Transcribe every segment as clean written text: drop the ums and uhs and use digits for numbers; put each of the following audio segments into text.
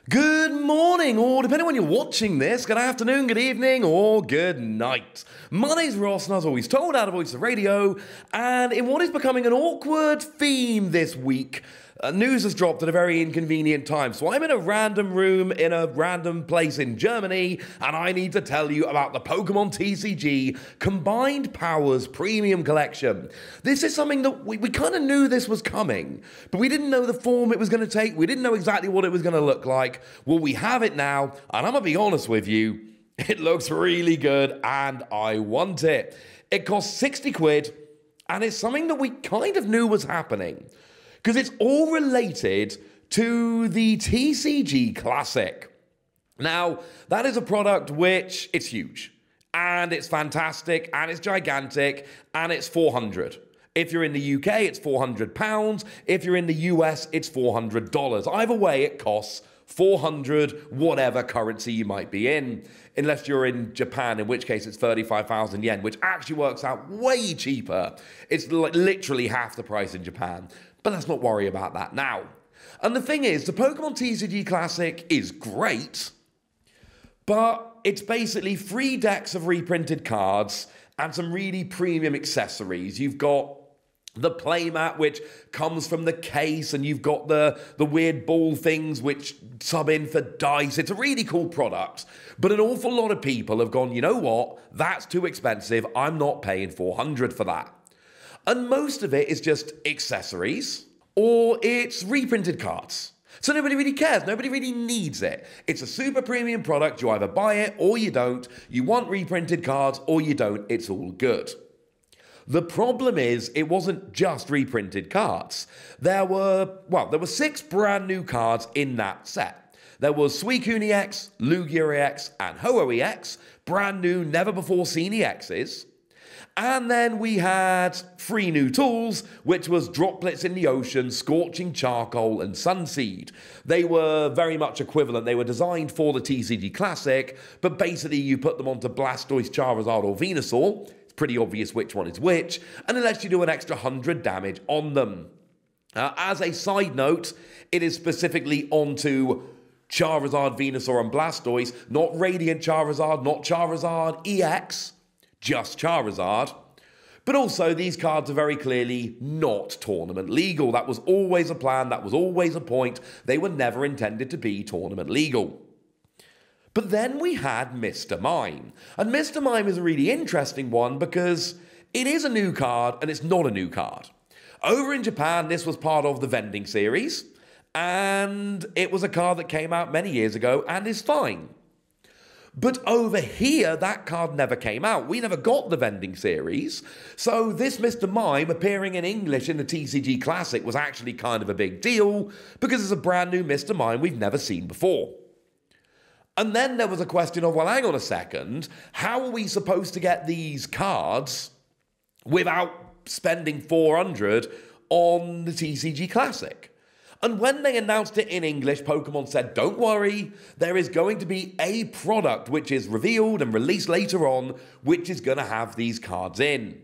Good morning, or depending on when you're watching this, good afternoon, good evening, or good night. My name's Ross, and as always told, out of Voice of Radio, and in what is becoming an awkward theme this week, news has dropped at a very inconvenient time. So I'm in a random room in a random place in Germany, and I need to tell you about the Pokémon TCG Combined Powers Premium Collection. This is something that we kind of knew this was coming, but we didn't know the form it was going to take. We didn't know exactly what it was going to look like. Well, we have it now, and I'm going to be honest with you, it looks really good, and I want it. It costs 60 quid, and it's something that we kind of knew was happening, because it's all related to the TCG Classic. Now, that is a product which, it's huge, and it's fantastic, and it's gigantic, and it's 400. If you're in the UK, it's £400. If you're in the US, it's $400. Either way, it costs 400, whatever currency you might be in. Unless you're in Japan, in which case it's 35,000 yen, which actually works out way cheaper. It's like literally half the price in Japan. But let's not worry about that now. And the thing is, the Pokemon TCG Classic is great, but it's basically 3 decks of reprinted cards and some really premium accessories. You've got the playmat, which comes from the case, and you've got the weird ball things which sub in for dice. It's a really cool product, but an awful lot of people have gone, you know what, that's too expensive, I'm not paying 400 for that. And most of it is just accessories, or it's reprinted cards. So nobody really cares, nobody really needs it. It's a super premium product, you either buy it or you don't. You want reprinted cards or you don't, it's all good. The problem is, it wasn't just reprinted cards. There were 6 brand new cards in that set. There was Suicune EX, Lugia EX, and Ho-Oh EX, brand new, never before seen EXs. And then we had 3 new tools, which was Droplets in the Ocean, Scorching Charcoal, and Sunseed. They were very much equivalent. They were designed for the TCG Classic, but basically you put them onto Blastoise, Charizard, or Venusaur. It's pretty obvious which one is which, and it lets you do an extra 100 damage on them. As a side note, it is specifically onto Charizard, Venusaur, and Blastoise, not Radiant Charizard, not Charizard EX, just Charizard. But also, these cards are very clearly not tournament legal. That was always a plan, that was always a point. They were never intended to be tournament legal. But then we had Mr. Mime. And Mr. Mime is a really interesting one because it is a new card and it's not a new card. Over in Japan, this was part of the vending series, and it was a card that came out many years ago and is fine. But over here, that card never came out. We never got the vending series. So this Mr. Mime appearing in English in the TCG Classic was actually kind of a big deal because it's a brand new Mr. Mime we've never seen before. And then there was a question of, well, hang on a second, how are we supposed to get these cards without spending 400 on the TCG Classic? And when they announced it in English, Pokemon said, don't worry, there is going to be a product which is revealed and released later on, which is going to have these cards in.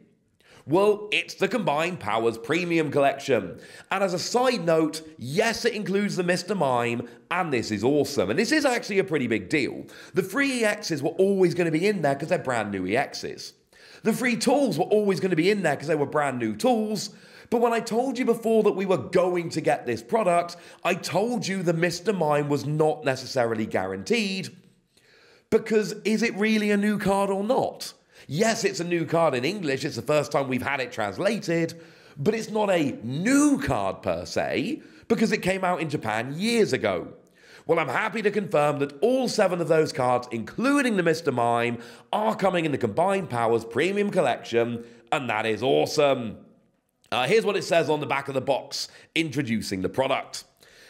Well, it's the Combined Powers Premium Collection. And as a side note, yes, it includes the Mr. Mime, and this is awesome. And this is actually a pretty big deal. The 3 EXs were always going to be in there because they're brand new EXs. The 3 tools were always going to be in there because they were brand new tools. But when I told you before that we were going to get this product, I told you the Mr. Mime was not necessarily guaranteed. Because is it really a new card or not? Yes, it's a new card in English, it's the first time we've had it translated, but it's not a new card per se, because it came out in Japan years ago. Well, I'm happy to confirm that all 7 of those cards, including the Mr. Mime, are coming in the Combined Powers Premium Collection, and that is awesome. Here's what it says on the back of the box, introducing the product.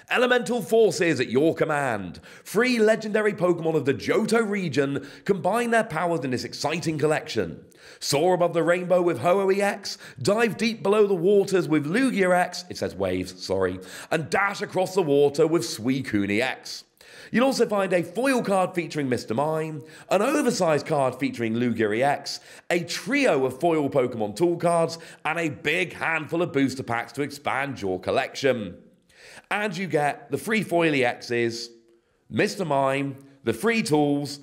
Elemental forces at your command. 3 legendary Pokemon of the Johto region combine their powers in this exciting collection. Soar above the rainbow with Ho-Oh EX, dive deep below the waters with Lugia EX, it says waves, sorry, and dash across the water with Suicune EX. You'll also find a foil card featuring Mr. Mime, an oversized card featuring Lugia EX, a trio of foil Pokemon tool cards, and a big handful of booster packs to expand your collection. And you get the 3 foil EXs, Mr. Mime, the free tools,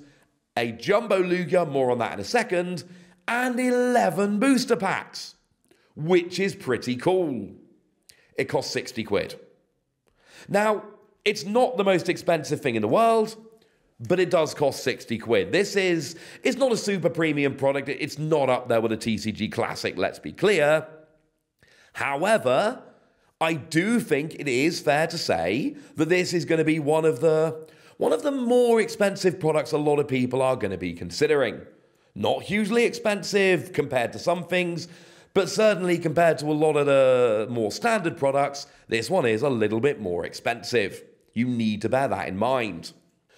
a Jumbo Lugia, more on that in a second, and 11 booster packs, which is pretty cool. It costs 60 quid. Now, it's not the most expensive thing in the world, but it does cost 60 quid. It's not a super premium product. It's not up there with a TCG Classic, let's be clear. However, I do think it is fair to say that this is going to be one of the more expensive products a lot of people are going to be considering. Not hugely expensive compared to some things, but certainly compared to a lot of the more standard products, this one is a little bit more expensive. You need to bear that in mind.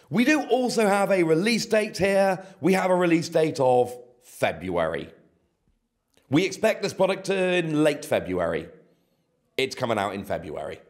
We do also have a release date here. We have a release date of February. We expect this product in late February. It's coming out in February.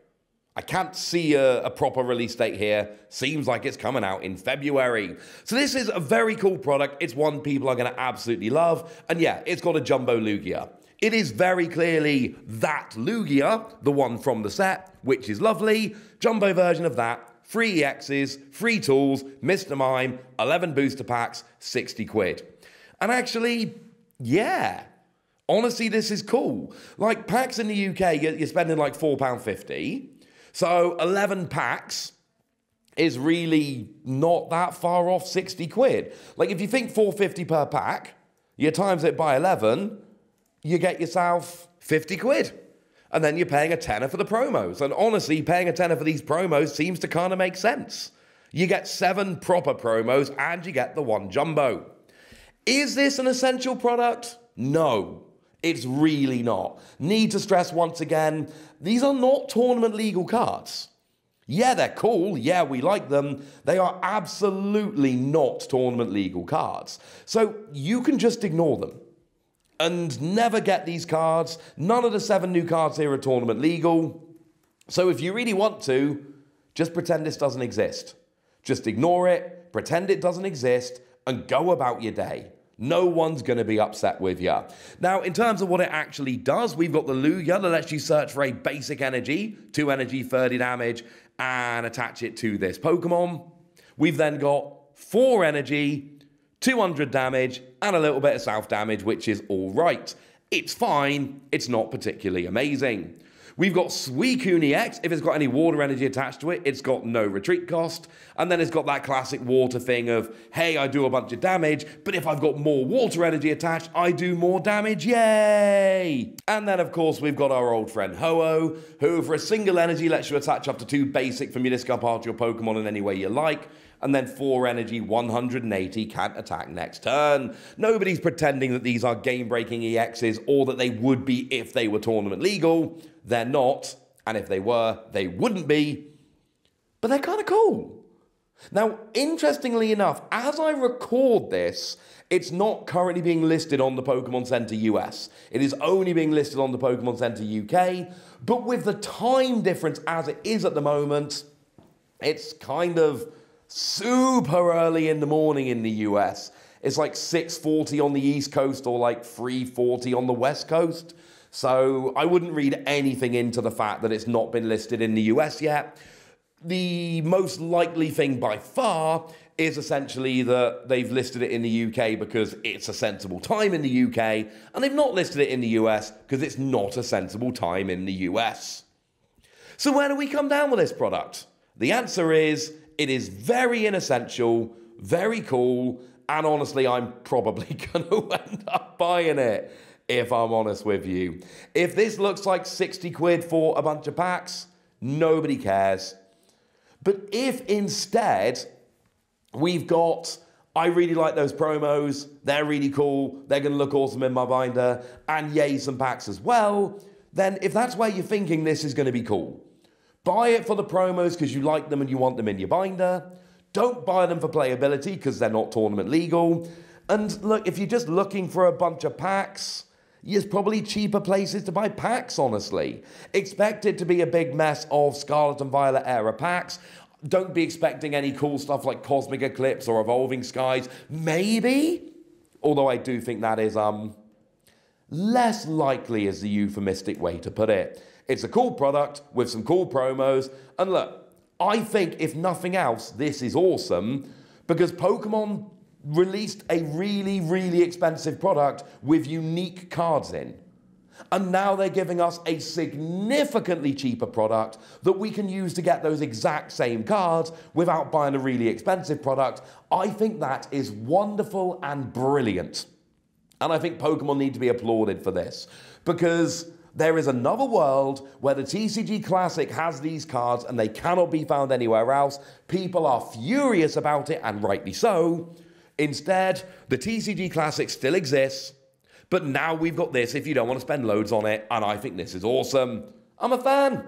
I can't see a proper release date here. Seems like it's coming out in February. So this is a very cool product. It's one people are going to absolutely love. And yeah, it's got a Jumbo Lugia. It is very clearly that Lugia, the one from the set, which is lovely. Jumbo version of that. Free EXs, free tools, Mr. Mime, 11 booster packs, 60 quid. And actually, yeah. Honestly, this is cool. Like, packs in the UK, you're spending like £4.50. So 11 packs is really not that far off 60 quid. Like, if you think £4.50 per pack, you times it by 11, you get yourself 50 quid. And then you're paying a tenner for the promos. And honestly, paying a tenner for these promos seems to kind of make sense. You get 7 proper promos and you get the 1 jumbo. Is this an essential product? No. It's really not. Need to stress once again, these are not tournament legal cards. Yeah, they're cool. Yeah, we like them. They are absolutely not tournament legal cards. So you can just ignore them and never get these cards. None of the 7 new cards here are tournament legal. So if you really want to, just pretend this doesn't exist. Just ignore it, pretend it doesn't exist, and go about your day. No one's going to be upset with you. Now, in terms of what it actually does, we've got the Lugia that lets you search for a basic energy, 2 energy, 30 damage, and attach it to this Pokemon. We've then got 4 energy, 200 damage, and a little bit of self damage, which is all right. It's fine. It's not particularly amazing. We've got Suicune EX. If it's got any water energy attached to it, it's got no retreat cost. And then it's got that classic water thing of, hey, I do a bunch of damage, but if I've got more water energy attached, I do more damage, yay! And then, of course, we've got our old friend Ho-Oh, who for a single energy lets you attach up to 2 basic from your discard pile to your Pokemon in any way you like. And then 4 energy, 180, can't attack next turn. Nobody's pretending that these are game-breaking EXs or that they would be if they were tournament legal. They're not, and if they were, they wouldn't be. But they're kind of cool. Now, interestingly enough, as I record this, it's not currently being listed on the Pokemon Center US. It is only being listed on the Pokemon Center UK. But with the time difference as it is at the moment, it's kind of super early in the morning in the US. It's like 6:40 on the East Coast or like 3:40 on the West Coast. So I wouldn't read anything into the fact that it's not been listed in the US yet. The most likely thing by far is essentially that they've listed it in the UK because it's a sensible time in the UK, and they've not listed it in the US because it's not a sensible time in the US. So where do we come down with this product? The answer is, it is very inessential, very cool, and honestly, I'm probably going to end up buying it, if I'm honest with you. If this looks like 60 quid for a bunch of packs, nobody cares. But if instead we've got, I really like those promos, they're really cool, they're going to look awesome in my binder, and yay, some packs as well, then if that's where you're thinking this is going to be cool, buy it for the promos because you like them and you want them in your binder. Don't buy them for playability because they're not tournament legal. And look, if you're just looking for a bunch of packs, there's probably cheaper places to buy packs, honestly. Expect it to be a big mess of Scarlet and Violet era packs. Don't be expecting any cool stuff like Cosmic Eclipse or Evolving Skies. Maybe. Although I do think that is less likely is the euphemistic way to put it. It's a cool product with some cool promos. And look, I think, if nothing else, this is awesome because Pokemon released a really, really expensive product with unique cards in. And now they're giving us a significantly cheaper product that we can use to get those exact same cards without buying a really expensive product. I think that is wonderful and brilliant. And I think Pokemon need to be applauded for this because there is another world where the TCG Classic has these cards and they cannot be found anywhere else. People are furious about it, and rightly so. Instead, the TCG Classic still exists, but now we've got this if you don't want to spend loads on it, and I think this is awesome. I'm a fan.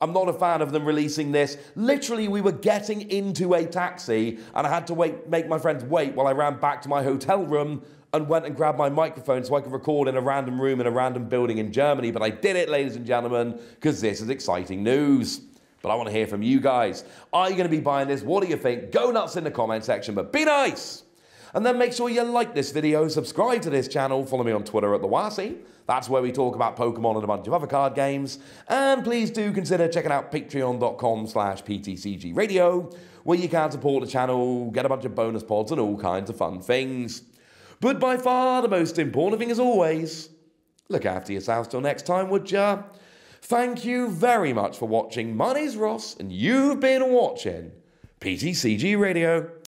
I'm not a fan of them releasing this. Literally, we were getting into a taxi, and I had to make my friends wait while I ran back to my hotel room and went and grabbed my microphone so I could record in a random room in a random building in Germany. But I did it, ladies and gentlemen, because this is exciting news. But I want to hear from you guys. Are you going to be buying this? What do you think? Go nuts in the comment section, but be nice. And then make sure you like this video, subscribe to this channel, follow me on Twitter at @TheWasi. That's where we talk about Pokemon and a bunch of other card games. And please do consider checking out patreon.com/PTCG Radio, where you can support the channel, get a bunch of bonus pods and all kinds of fun things. But by far the most important thing, as always, look after yourselves till next time, would ya? Thank you very much for watching. My name's Ross, and you've been watching PTCG Radio.